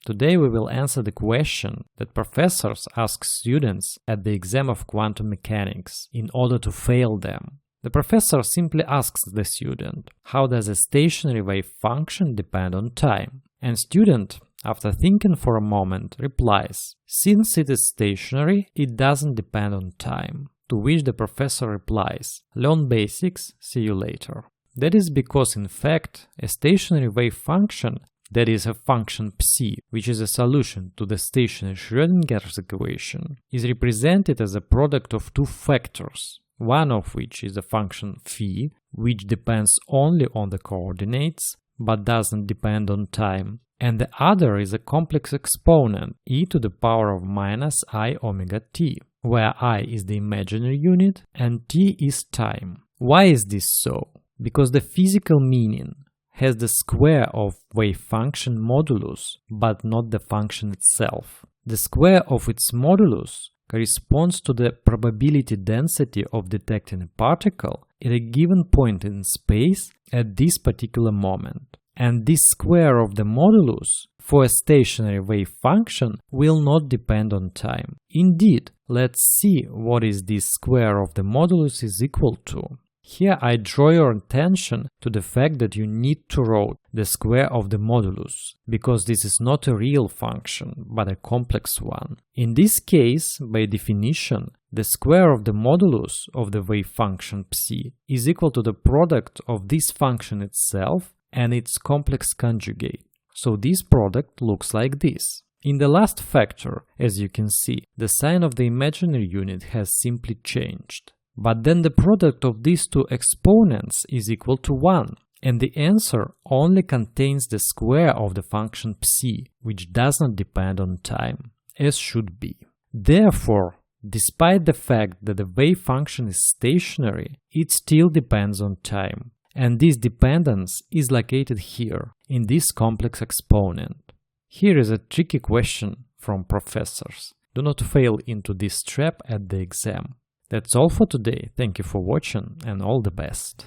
Today we will answer the question that professors ask students at the exam of quantum mechanics in order to fail them. The professor simply asks the student, how does a stationary wave function depend on time? And student, after thinking for a moment, replies, since it is stationary, it doesn't depend on time. To which the professor replies, learn basics, see you later. That is because, in fact, a stationary wave function, that is a function psi, which is a solution to the stationary Schrödinger's equation, is represented as a product of two factors, one of which is the function phi, which depends only on the coordinates, but doesn't depend on time, and the other is a complex exponent e to the power of minus I omega t, where I is the imaginary unit and t is time. Why is this so? Because the physical meaning has the square of wave function modulus, but not the function itself. The square of its modulus corresponds to the probability density of detecting a particle at a given point in space at this particular moment. And this square of the modulus for a stationary wave function will not depend on time. Indeed, let's see what is this square of the modulus is equal to. Here I draw your attention to the fact that you need to write the square of the modulus, because this is not a real function, but a complex one. In this case, by definition, the square of the modulus of the wave function psi is equal to the product of this function itself and its complex conjugate. So this product looks like this. In the last factor, as you can see, the sign of the imaginary unit has simply changed. But then the product of these two exponents is equal to 1, and the answer only contains the square of the function psi, which does not depend on time, as should be. Therefore, despite the fact that the wave function is stationary, it still depends on time, and this dependence is located here, in this complex exponent. Here is a tricky question from professors. Do not fail into this trap at the exam. That's all for today. Thank you for watching and all the best.